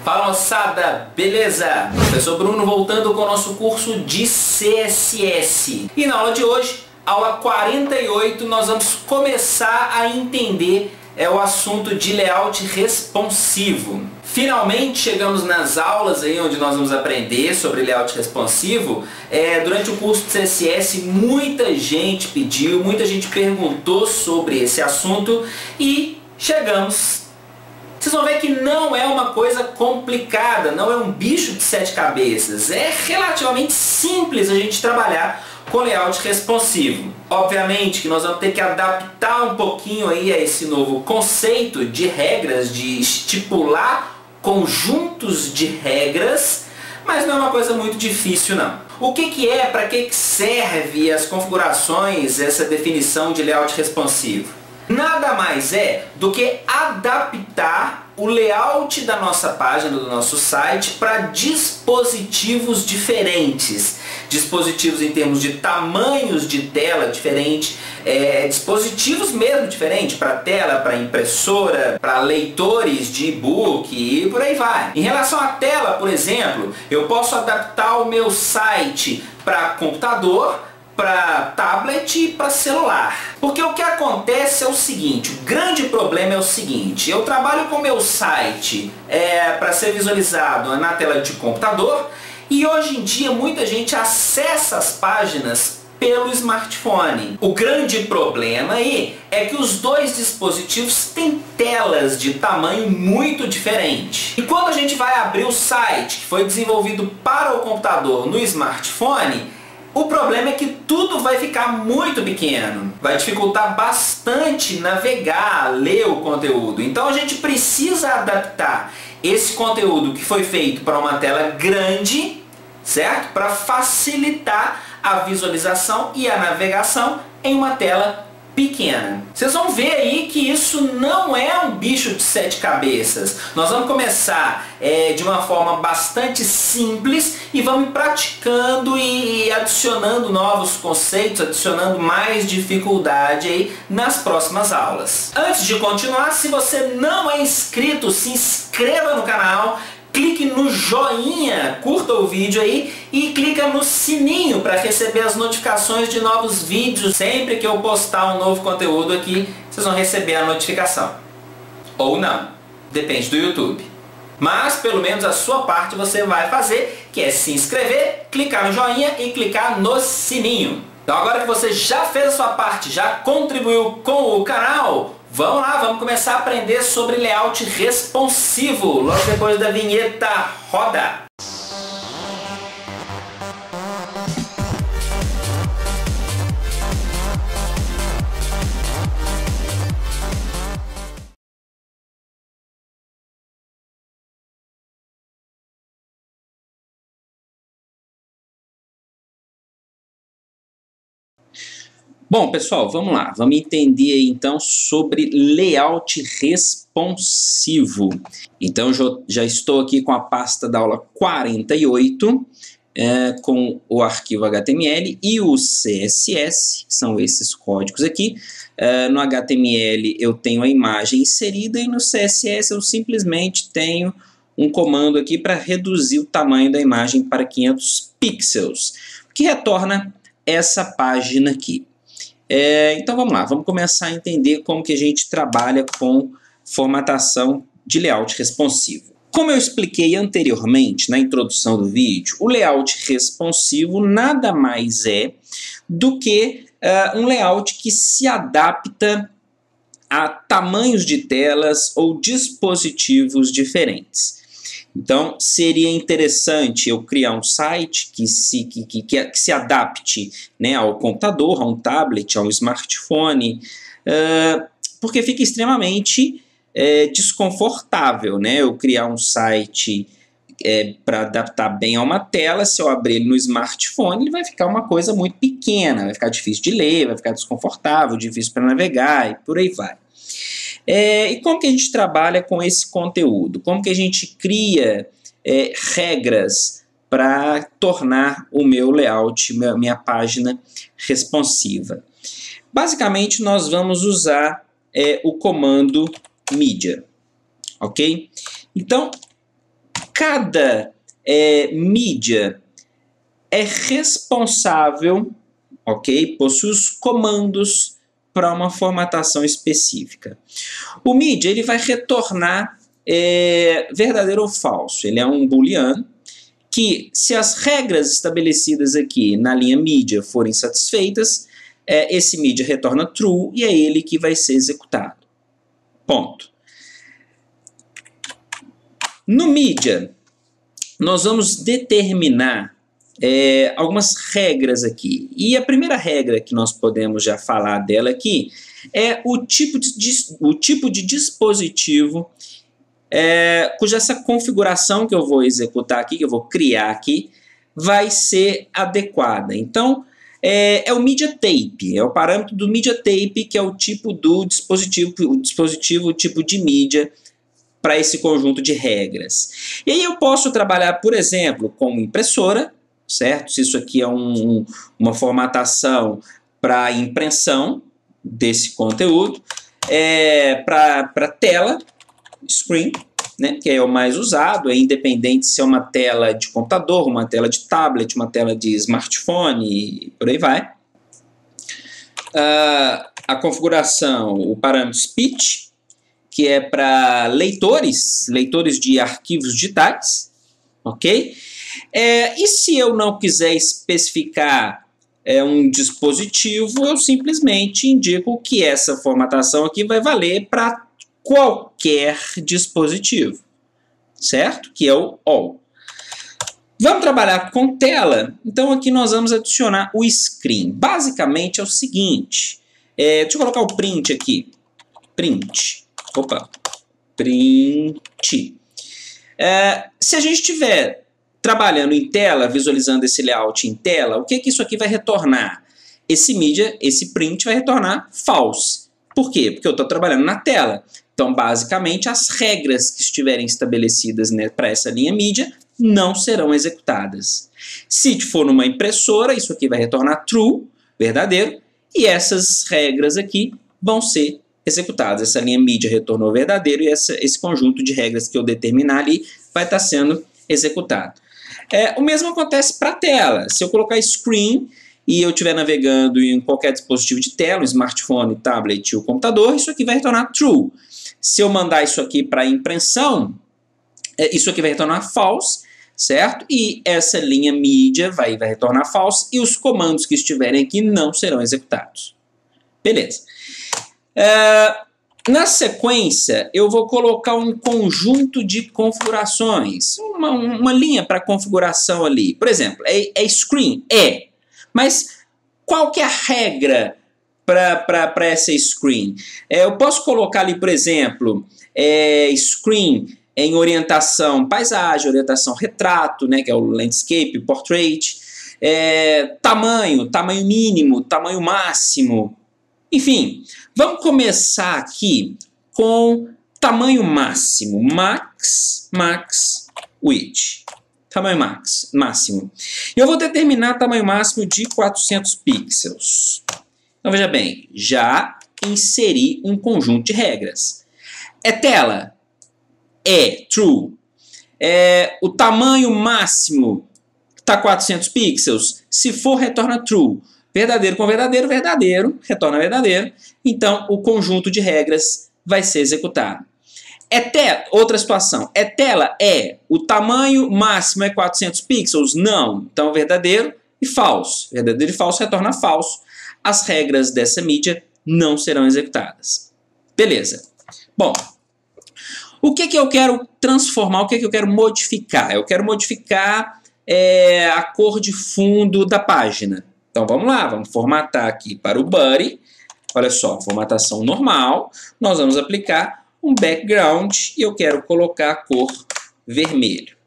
Fala moçada, beleza? Professor Bruno voltando com o nosso curso de CSS. E na aula de hoje, aula 48, nós vamos começar a entender o assunto de layout responsivo. Finalmente chegamos nas aulas aí onde nós vamos aprender sobre layout responsivo. Durante o curso de CSS muita gente pediu, muita gente perguntou sobre esse assunto e chegamos. Vocês vão ver que não é uma coisa complicada, não é um bicho de 7 cabeças. É relativamente simples a gente trabalhar com layout responsivo. Obviamente que nós vamos ter que adaptar um pouquinho aí a esse novo conceito de regras, de estipular conjuntos de regras, mas não é uma coisa muito difícil não. O que é, para que serve as configurações, essa definição de layout responsivo? Nada mais é do que adaptar o layout da nossa página, do nosso site, para dispositivos diferentes. Dispositivos em termos de tamanhos de tela diferente, dispositivos mesmo diferentes, para tela, para impressora, para leitores de e-book e por aí vai. Em relação à tela, por exemplo, eu posso adaptar o meu site para computador, para tablet e para celular. Porque o que acontece é o seguinte, o grande problema é o seguinte, eu trabalho com o meu site para ser visualizado na tela de computador e hoje em dia muita gente acessa as páginas pelo smartphone. O grande problema aí é que os dois dispositivos têm telas de tamanho muito diferente. E quando a gente vai abrir o site que foi desenvolvido para o computador no smartphone, o problema é que tudo vai ficar muito pequeno, vai dificultar bastante navegar, ler o conteúdo. Então a gente precisa adaptar esse conteúdo que foi feito para uma tela grande, certo? Para facilitar a visualização e a navegação em uma tela pequena. Vocês vão ver aí que isso não é um bicho de 7 cabeças. Nós vamos começar de uma forma bastante simples e vamos praticando e adicionando novos conceitos, adicionando mais dificuldade aí nas próximas aulas. Antes de continuar, se você não é inscrito, se inscreva no canal, clique no joinha, curta o vídeo aí e clica no sininho para receber as notificações de novos vídeos. Sempre que eu postar um novo conteúdo aqui, vocês vão receber a notificação. Ou não, depende do YouTube. Mas pelo menos a sua parte você vai fazer, que é se inscrever, clicar no joinha e clicar no sininho. Então agora que você já fez a sua parte, já contribuiu com o canal, vamos lá, vamos começar a aprender sobre layout responsivo, logo depois da vinheta, roda! Bom, pessoal, vamos lá. Vamos entender aí, então sobre layout responsivo. Então, já estou aqui com a pasta da aula 48, com o arquivo HTML e o CSS, que são esses códigos aqui. No HTML eu tenho a imagem inserida e no CSS eu simplesmente tenho um comando aqui para reduzir o tamanho da imagem para 500 pixels, que retorna essa página aqui. Então vamos lá, vamos começar a entender como que a gente trabalha com formatação de layout responsivo. Como eu expliquei anteriormente na introdução do vídeo, o layout responsivo nada mais é do que um layout que se adapta a tamanhos de telas ou dispositivos diferentes. Então, seria interessante eu criar um site que se adapte, né, ao computador, a um tablet, a um smartphone, porque fica extremamente desconfortável, né, eu criar um site para adaptar bem a uma tela. Se eu abrir ele no smartphone, ele vai ficar uma coisa muito pequena, vai ficar difícil de ler, vai ficar desconfortável, difícil para navegar e por aí vai. E como que a gente trabalha com esse conteúdo? Como que a gente cria regras para tornar o meu layout, minha página responsiva? Basicamente, nós vamos usar o comando media, ok? Então, cada mídia é responsável, ok, possui os comandos para uma formatação específica. O media ele vai retornar verdadeiro ou falso. Ele é um booleano que, se as regras estabelecidas aqui na linha media forem satisfeitas, esse media retorna true e é ele que vai ser executado. Ponto. No media, nós vamos determinar algumas regras aqui. E a primeira regra que nós podemos já falar dela aqui é o tipo de dispositivo cuja essa configuração que eu vou executar aqui, que eu vou criar aqui, vai ser adequada. Então, é o media type, é o parâmetro do media type, que é o tipo do dispositivo, o tipo de mídia para esse conjunto de regras. E aí eu posso trabalhar, por exemplo, com impressora, certo? Se isso aqui é uma formatação para impressão desse conteúdo, para tela, screen, né, que é o mais usado, é independente se é uma tela de computador, uma tela de tablet, uma tela de smartphone e por aí vai. A configuração, o parâmetro speech, que é para leitores de arquivos digitais, ok? E se eu não quiser especificar um dispositivo, eu simplesmente indico que essa formatação aqui vai valer para qualquer dispositivo, certo? Que é o all. Vamos trabalhar com tela, então aqui nós vamos adicionar o screen. Basicamente é o seguinte, deixa eu colocar o print aqui, print. Se a gente estiver trabalhando em tela, visualizando esse layout em tela, o que isso aqui vai retornar? Esse media, esse print vai retornar false. Por quê? Porque eu estou trabalhando na tela. Então, basicamente, as regras que estiverem estabelecidas, né, para essa linha mídia não serão executadas. Se for numa impressora, isso aqui vai retornar true, verdadeiro, e essas regras aqui vão ser executadas. Essa linha mídia retornou verdadeiro e esse conjunto de regras que eu determinar ali vai estar sendo executado. O mesmo acontece para a tela. Se eu colocar screen e eu estiver navegando em qualquer dispositivo de tela, um smartphone, tablet ou computador, isso aqui vai retornar true. Se eu mandar isso aqui para impressão, isso aqui vai retornar false, certo? E essa linha mídia vai retornar false e os comandos que estiverem aqui não serão executados. Beleza. Na sequência, eu vou colocar um conjunto de configurações, uma linha para configuração ali. Por exemplo, é screen? Mas qual que é a regra para essa screen? Eu posso colocar ali, por exemplo, screen em orientação paisagem, orientação retrato, né, que é o landscape, portrait, tamanho mínimo, tamanho máximo. Enfim, vamos começar aqui com tamanho máximo, max width, tamanho máximo. Eu vou determinar tamanho máximo de 400 pixels. Então veja bem, já inseri um conjunto de regras. Tela? True. O tamanho máximo está 400 pixels? Se for, retorna true. Verdadeiro com verdadeiro, verdadeiro, retorna verdadeiro. Então, o conjunto de regras vai ser executado. Outra situação. Tela? O tamanho máximo é 400 pixels? Não. Então, verdadeiro e falso. Verdadeiro e falso retorna falso. As regras dessa mídia não serão executadas. Beleza. Bom, o que eu quero transformar? O que eu quero modificar? Eu quero modificar a cor de fundo da página. Então vamos lá, vamos formatar aqui para o body. Olha só, formatação normal. Nós vamos aplicar um background e eu quero colocar a cor vermelho.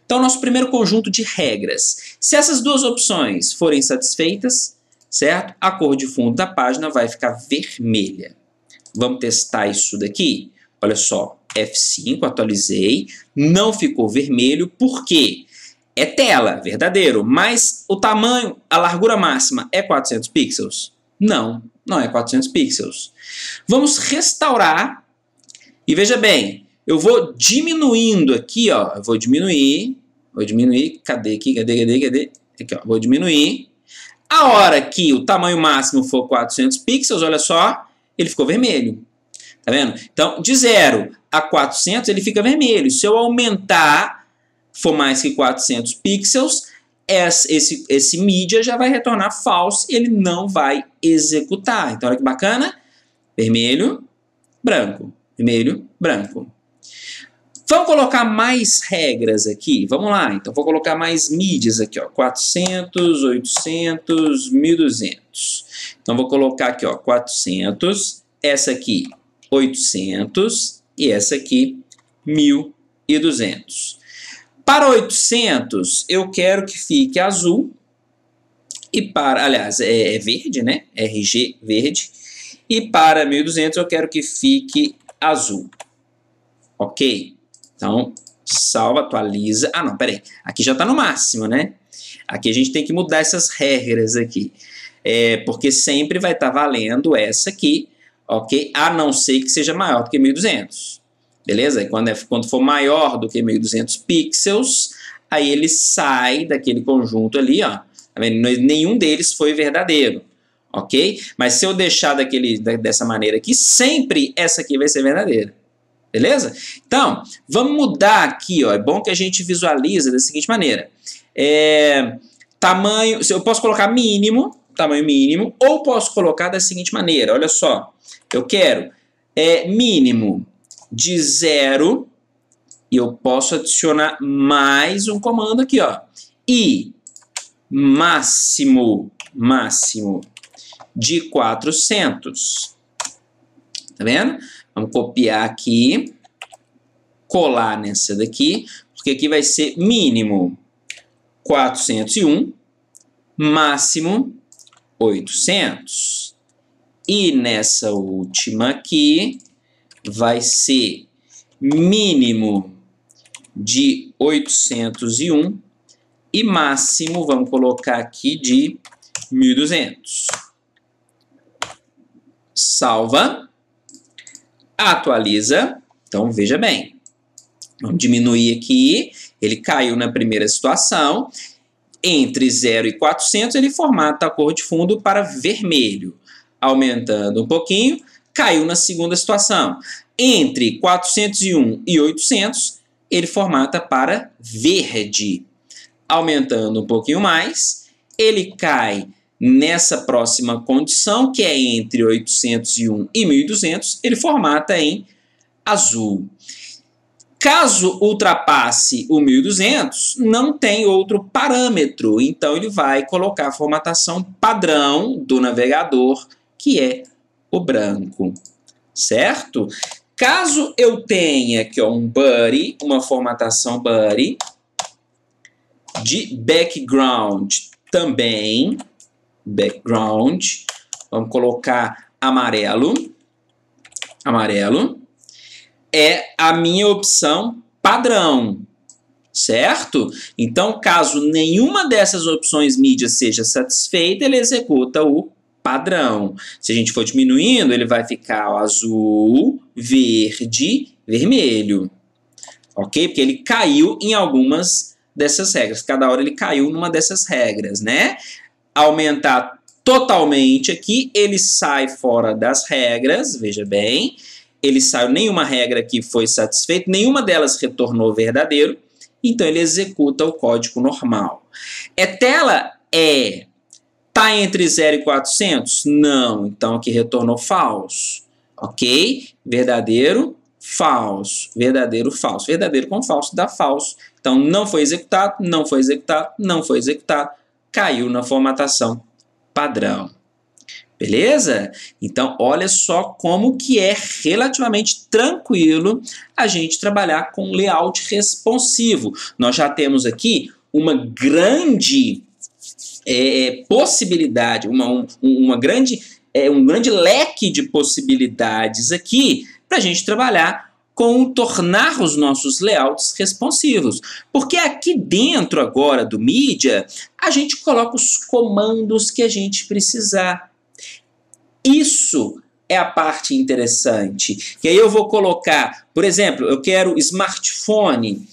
Então, nosso primeiro conjunto de regras. Se essas duas opções forem satisfeitas, certo? A cor de fundo da página vai ficar vermelha. Vamos testar isso daqui? Olha só, F5, atualizei, não ficou vermelho, por quê? Tela, verdadeiro, mas o tamanho, a largura máxima é 400 pixels? Não, não é 400 pixels. Vamos restaurar e veja bem, eu vou diminuindo aqui, ó. Eu vou diminuir. Cadê aqui? Cadê? Aqui, ó. Vou diminuir. A hora que o tamanho máximo for 400 pixels, olha só, ele ficou vermelho. Tá vendo? Então, de 0 a 400, ele fica vermelho. Se eu aumentar, for mais que 400 pixels, esse mídia já vai retornar false e ele não vai executar. Então, olha que bacana. Vermelho, branco. Vermelho, branco. Vamos colocar mais regras aqui? Vamos lá. Então, vou colocar mais mídias aqui, ó. 400, 800, 1200. Então, vou colocar aqui, ó, 400, essa aqui 800 e essa aqui 1200. Para 800, eu quero que fique azul. E para, aliás, é verde, né? RG verde. E para 1200 eu quero que fique azul. Ok? Então, salva, atualiza. Ah, não, peraí. Aqui já está no máximo, né? Aqui a gente tem que mudar essas regras aqui. Porque sempre vai estar valendo essa aqui, ok? A não ser que seja maior do que 1200. Beleza? E quando for maior do que 1200 pixels, aí ele sai daquele conjunto ali, ó. Tá vendo? Nenhum deles foi verdadeiro. Ok? Mas se eu deixar dessa maneira aqui, sempre essa aqui vai ser verdadeira. Beleza? Então, vamos mudar aqui, ó. É bom que a gente visualiza da seguinte maneira. Tamanho, eu posso colocar mínimo, tamanho mínimo, ou posso colocar da seguinte maneira. Olha só. Eu quero mínimo de 0 e eu posso adicionar mais um comando aqui, ó. E máximo de 400. Tá vendo? Vamos copiar aqui, colar nessa daqui, porque aqui vai ser mínimo 401, máximo 800. E nessa última aqui vai ser mínimo de 801 e máximo, vamos colocar aqui, de 1200. Salva. Atualiza. Então, veja bem. Vamos diminuir aqui. Ele caiu na primeira situação. Entre 0 e 400, ele formata a cor de fundo para vermelho. Aumentando um pouquinho, caiu na segunda situação. Entre 401 e 800, ele formata para verde. Aumentando um pouquinho mais, ele cai nessa próxima condição, que é entre 801 e 1200, ele formata em azul. Caso ultrapasse o 1200, não tem outro parâmetro, então ele vai colocar a formatação padrão do navegador, que é o branco, certo? Caso eu tenha aqui, ó, um body, uma formatação body, de background também, background, vamos colocar amarelo, é a minha opção padrão, certo? Então, caso nenhuma dessas opções mídia seja satisfeita, ele executa o padrão. Se a gente for diminuindo, ele vai ficar ó, azul, verde, vermelho, ok? Porque ele caiu em algumas dessas regras. Cada hora ele caiu numa dessas regras, né? Aumentar totalmente aqui, ele sai fora das regras, veja bem. Ele saiu, nenhuma regra aqui foi satisfeita, nenhuma delas retornou verdadeiro, então ele executa o código normal. Tela? Tá entre 0 e 400? Não, então aqui retornou falso, ok? Verdadeiro, falso, verdadeiro, falso. Verdadeiro com falso dá falso. Então não foi executado, não foi executado, não foi executado, caiu na formatação padrão. Beleza? Então, olha só como que é relativamente tranquilo a gente trabalhar com layout responsivo. Nós já temos aqui uma grande possibilidade, um grande leque de possibilidades aqui para a gente trabalhar com tornar os nossos layouts responsivos. Porque aqui dentro agora do Media, a gente coloca os comandos que a gente precisar. Isso é a parte interessante. E aí eu vou colocar, por exemplo, eu quero smartphone.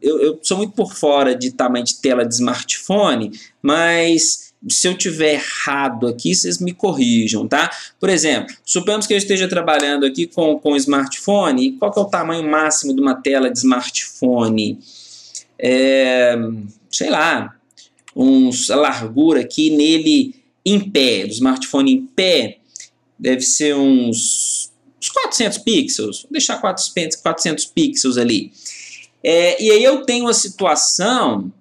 Eu sou muito por fora de tamanho de tela de smartphone, mas se eu tiver errado aqui, vocês me corrijam, tá? Por exemplo, suponhamos que eu esteja trabalhando aqui com smartphone. Qual que é o tamanho máximo de uma tela de smartphone? Sei lá, a largura aqui nele em pé, do smartphone em pé, deve ser uns 400 pixels. Vou deixar 400 pixels ali. E aí eu tenho a situação,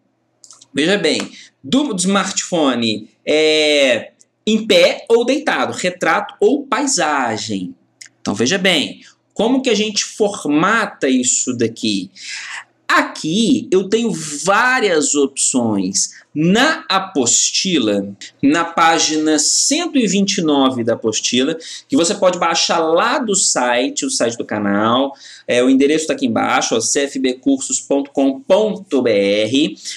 veja bem, do smartphone em pé ou deitado, retrato ou paisagem. Então veja bem, como que a gente formata isso daqui? Aqui eu tenho várias opções. Na apostila, na página 129 da apostila, que você pode baixar lá do site, o site do canal, o endereço está aqui embaixo, cfbcursos.com.br.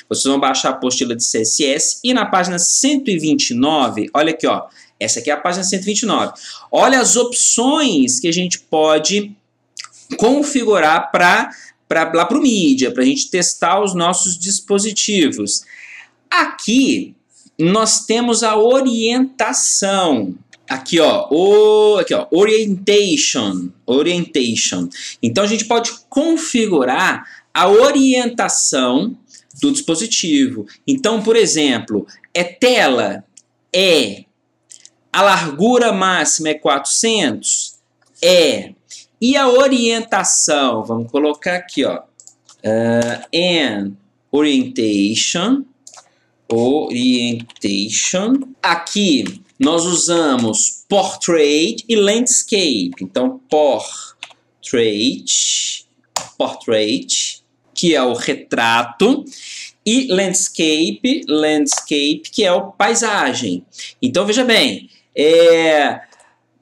Vocês vão baixar a apostila de CSS e na página 129, olha aqui, ó, essa aqui é a página 129. Olha as opções que a gente pode configurar lá para o mídia, para a gente testar os nossos dispositivos. Aqui nós temos a orientação. Aqui, ó, orientation. Então a gente pode configurar a orientação do dispositivo. Então, por exemplo, tela, a largura máxima é 400, e a orientação, vamos colocar aqui, ó, orientation. Aqui nós usamos portrait e landscape. Então, portrait, que é o retrato, e landscape, que é o paisagem. Então, veja bem,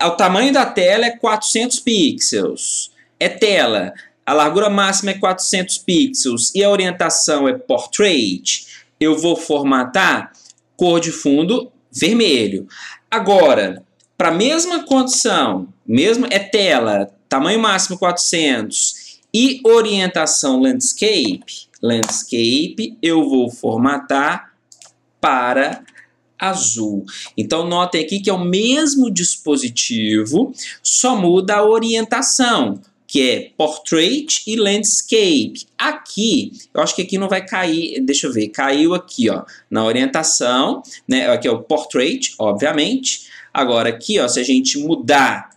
o tamanho da tela é 400 pixels. Tela, a largura máxima é 400 pixels e a orientação é portrait. Eu vou formatar cor de fundo vermelho. Agora, para a mesma condição, tela, tamanho máximo 400 e orientação landscape, eu vou formatar para azul. Então, notem aqui que é o mesmo dispositivo, só muda a orientação, que é portrait e landscape. Aqui, eu acho que aqui não vai cair, deixa eu ver, caiu aqui, ó, na orientação, né? Aqui é o portrait, obviamente. Agora aqui, ó, se a gente mudar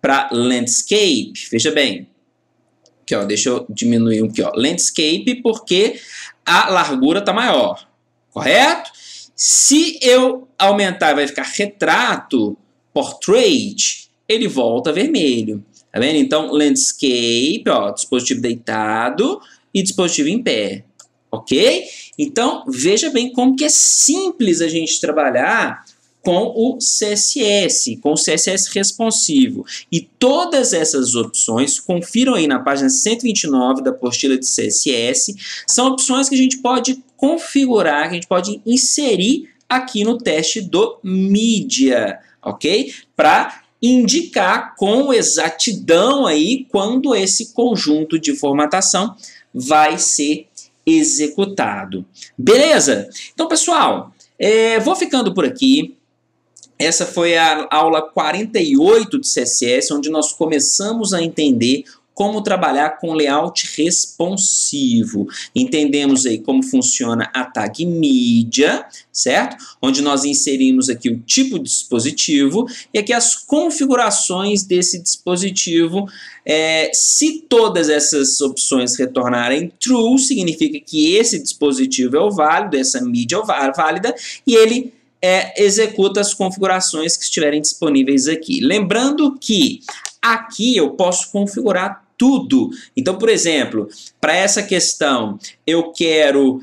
para landscape, veja bem, aqui, ó, deixa eu diminuir aqui, ó, landscape, porque a largura está maior, correto? Se eu aumentar, vai ficar retrato, portrait, ele volta vermelho. Tá vendo? Então, landscape, ó, dispositivo deitado e dispositivo em pé. Ok? Então, veja bem como que é simples a gente trabalhar com o CSS, com o CSS responsivo. E todas essas opções, confiram aí na página 129 da apostila de CSS, são opções que a gente pode configurar, que a gente pode inserir aqui no teste do Mídia, ok? Para indicar com exatidão aí quando esse conjunto de formatação vai ser executado. Beleza? Então, pessoal, vou ficando por aqui. Essa foi a aula 48 de CSS, onde nós começamos a entender como trabalhar com layout responsivo. Entendemos aí como funciona a tag mídia, certo? Onde nós inserimos aqui o tipo de dispositivo e aqui as configurações desse dispositivo. Se todas essas opções retornarem true, significa que esse dispositivo é o válido, essa mídia é válida, e ele executa as configurações que estiverem disponíveis aqui. Lembrando que aqui eu posso configurar tudo. Então, por exemplo, para essa questão, eu quero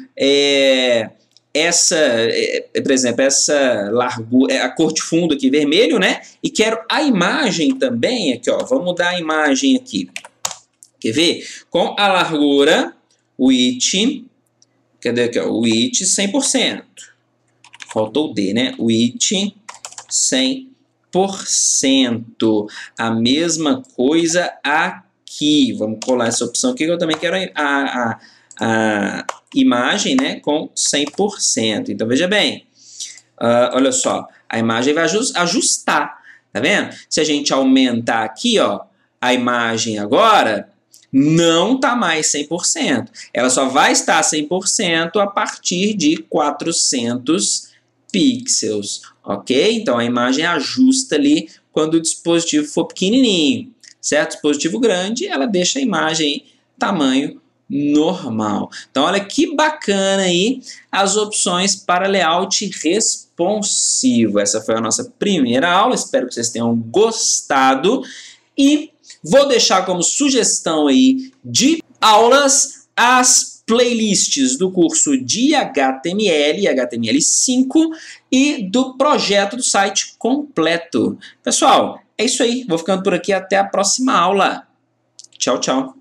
por exemplo, essa largura, a cor de fundo aqui vermelho, né? E quero a imagem também, aqui, ó, vamos mudar a imagem aqui. Quer ver? Com a largura, width, cadê aqui, ó? Width 100%. Faltou o D, né? Width 100%. A mesma coisa aqui. Vamos colar essa opção aqui, que eu também quero a imagem, né, com 100%. Então, veja bem, olha só, a imagem vai ajustar, tá vendo? Se a gente aumentar aqui, ó, a imagem agora, não está mais 100%. Ela só vai estar 100% a partir de 400 pixels, ok? Então, a imagem ajusta ali quando o dispositivo for pequenininho, certo? Dispositivo grande, ela deixa a imagem tamanho normal. Então, olha que bacana aí as opções para layout responsivo. Essa foi a nossa primeira aula, espero que vocês tenham gostado e vou deixar como sugestão aí de aulas as playlists do curso de HTML, HTML5 e do projeto do site completo. Pessoal, é isso aí. Vou ficando por aqui. Até a próxima aula. Tchau, tchau.